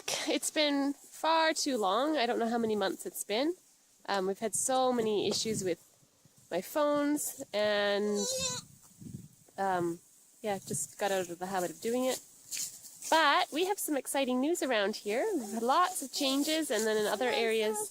back. It's been far too long. I don't know how many months it's been. We've had so many issues with my phones, and yeah, just got out of the habit of doing it. But we have some exciting news around here. We've had lots of changes, and then in other areas,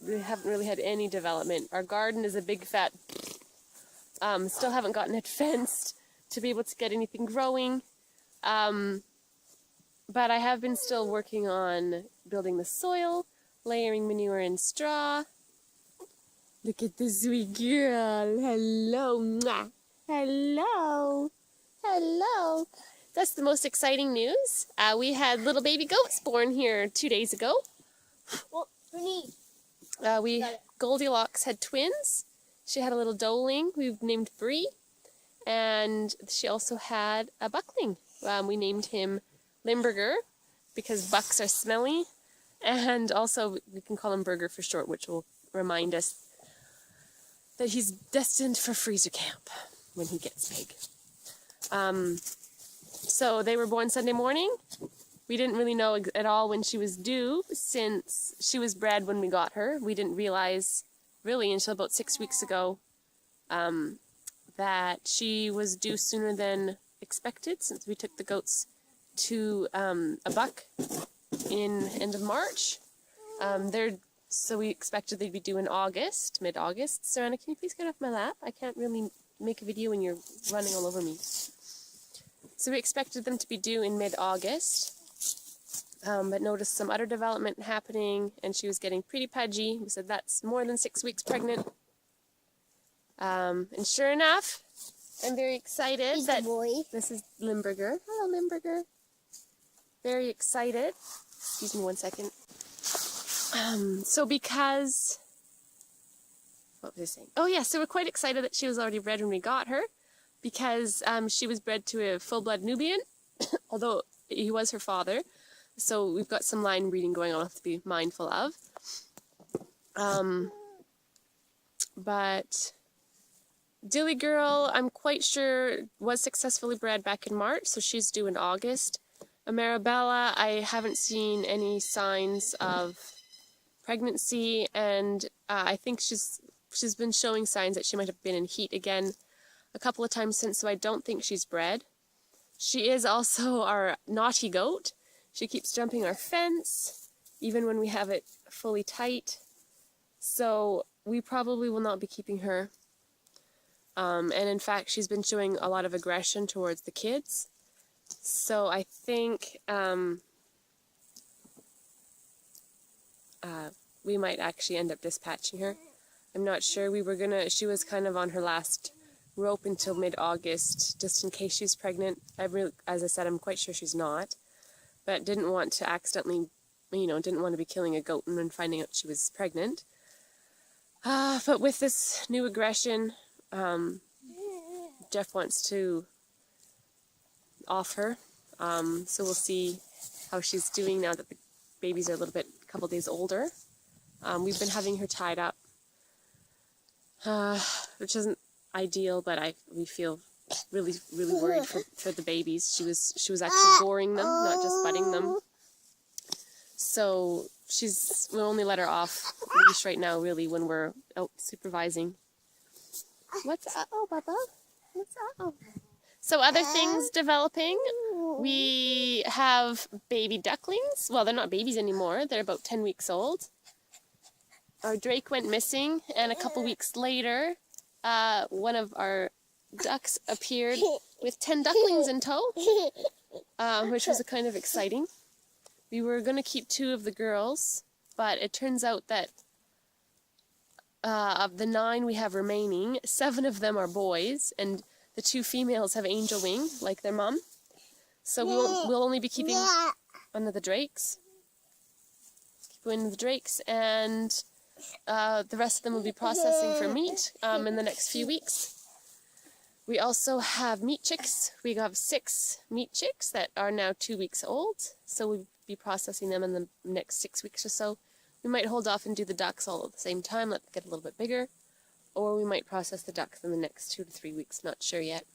we haven't really had any development. Our garden is a big fat, still haven't gotten it fenced to be able to get anything growing. But I have been still working on building the soil, layering manure and straw. Look at this sweet girl. Hello. Mwah. Hello. Hello. That's the most exciting news. We had little baby goats born here 2 days ago. Well, Goldilocks had twins. She had a little doeling we've named Bree, and she also had a buckling. We named him Limburger because bucks are smelly, and also we can call him Burger for short, which will remind us that he's destined for freezer camp when he gets big. So they were born Sunday morning. We didn't really know at all when she was due, since she was bred when we got her. We didn't realize really until about 6 weeks ago that she was due sooner than expected, since we took the goats to a buck in end of March. So we expected they'd be due in August, mid-August. Serena, can you please get off my lap? I can't really make a video when you're running all over me. So we expected them to be due in mid-August, but noticed some udder development happening, and she was getting pretty pudgy. We said that's more than 6 weeks pregnant. And sure enough, I'm very excited that this is Limburger. Hello, Limburger. Very excited. Excuse me 1 second. So because, what was I saying? Oh yeah, so we're quite excited that she was already bred when we got her, because she was bred to a full-blood Nubian, although he was her father. So we've got some line breeding going on, we'll have to be mindful of. But Dilly Girl, I'm quite sure, was successfully bred back in March, so she's due in August. Marabella, I haven't seen any signs of pregnancy, and I think she's been showing signs that she might have been in heat again a couple of times since, so I don't think she's bred. She is also our naughty goat. She keeps jumping our fence, even when we have it fully tight. So we probably will not be keeping her. And in fact, she's been showing a lot of aggression towards the kids. So I think we might actually end up dispatching her. I'm not sure. She was kind of on her last rope until mid-August, just in case she's pregnant. As I said, I'm quite sure she's not, but didn't want to accidentally, didn't want to be killing a goat and then finding out she was pregnant. But with this new aggression, Jeff wants to off her, so we'll see how she's doing now that the babies are a couple days older. We've been having her tied up, which isn't ideal, but we feel really worried for the babies. She was actually goring them, not just butting them. So we'll only let her off leash right now, really, when we're out supervising. What's up? Oh, Bubba. What's up? So other things developing. We have baby ducklings. Well, they're not babies anymore. They're about 10 weeks old. Our Drake went missing, and a couple weeks later, one of our ducks appeared with 10 ducklings in tow, which was kind of exciting. We were going to keep 2 of the girls, but it turns out that of the 9 we have remaining, 7 of them are boys, and the 2 females have angel wing, like their mom. So we'll only be keeping one of the drakes. Keep one of the drakes, and the rest of them will be processing for meat in the next few weeks. We also have meat chicks. We have 6 meat chicks that are now 2 weeks old, so we'll be processing them in the next 6 weeks or so. We might hold off and do the ducks all at the same time, let them get a little bit bigger, or we might process the ducks in the next 2 to 3 weeks, not sure yet.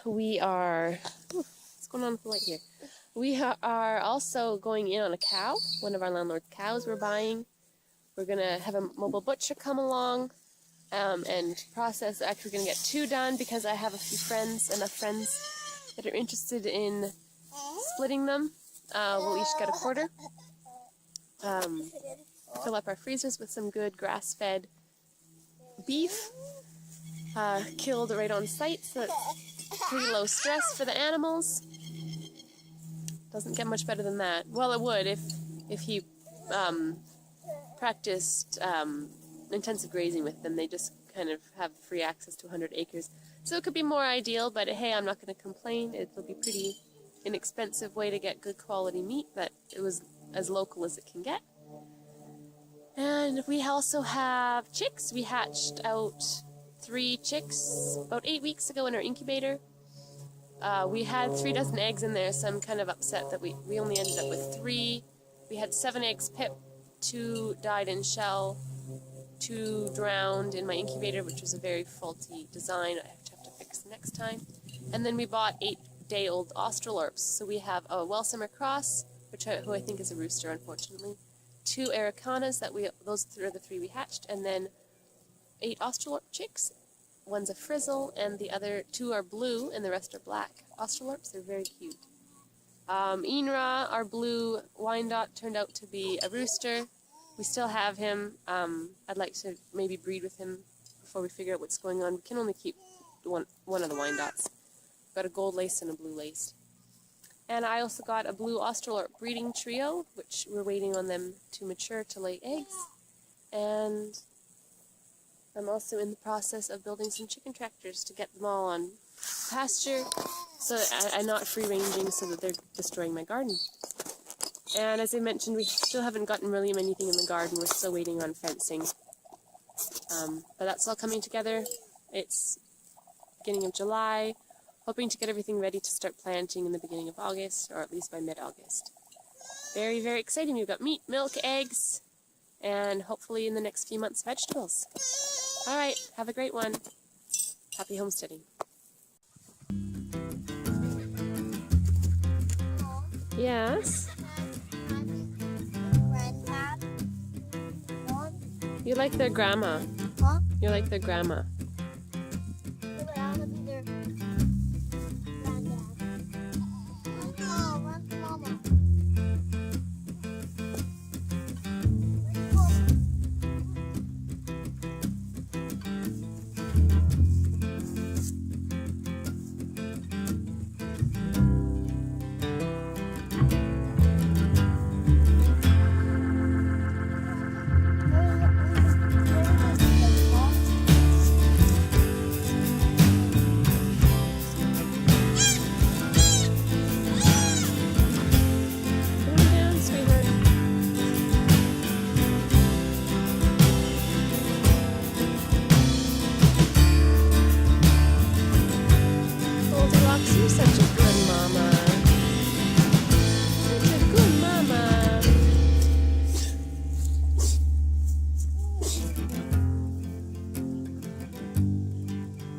We are, what's going on with the light here? We are also going in on a cow, one of our landlord's cows we're buying. We're going to have a mobile butcher come along and process. Actually, we're going to get 2 done because I have enough friends that are interested in splitting them. We'll each get a quarter. Fill up our freezers with some good grass-fed beef, killed right on site, so it's pretty low stress for the animals. Doesn't get much better than that. Well, it would if he practiced intensive grazing with them. They just kind of have free access to 100 acres. So it could be more ideal, but hey, I'm not going to complain. It'll be pretty inexpensive way to get good quality meat, but it was as local as it can get. And we also have chicks. We hatched out 3 chicks about 8 weeks ago in our incubator. We had 3 dozen eggs in there, so I'm kind of upset that we only ended up with 3. We had 7 eggs pipped, 2 died in shell, 2 drowned in my incubator, which was a very faulty design. I have to fix next time. And then we bought 8-day-old Australorps. So we have a Welsummer cross, who I think is a rooster, unfortunately. 2 Aracanas, those are the 3 we hatched, and then 8 Australorp chicks. One's a frizzle, and the other 2 are blue, and the rest are black. Australorps, they're very cute. Inra, our blue Wyandotte, turned out to be a rooster. We still have him. I'd like to maybe breed with him before we figure out what's going on. We can only keep one of the Wyandottes. Got a gold lace and a blue lace. And I also got a blue Australorp breeding trio, which we're waiting on them to mature to lay eggs. And I'm also in the process of building some chicken tractors to get them all on pasture, so I'm not free-ranging so that they're destroying my garden. And as I mentioned, we still haven't gotten really anything in the garden. We're still waiting on fencing. But that's all coming together. It's beginning of July. Hoping to get everything ready to start planting in the beginning of August, or at least by mid-August. Very, very exciting. We've got meat, milk, eggs, and hopefully in the next few months, vegetables. All right, have a great one. Happy homesteading. Yes? You like their grandma. Huh? You like their grandma.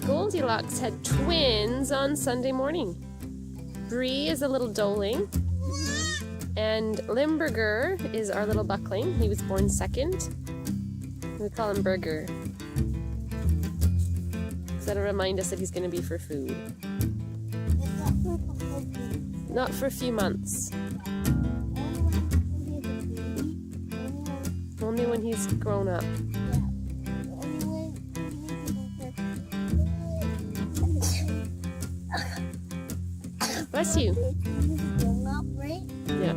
Goldilocks had twins on Sunday morning. Bree is a little doeling, and Limburger is our little buckling. He was born second. We call him Burger, because that'll remind us that he's going to be for food. Not for a few months. Only when he's grown up. Bless you. Grown up, right? Yeah.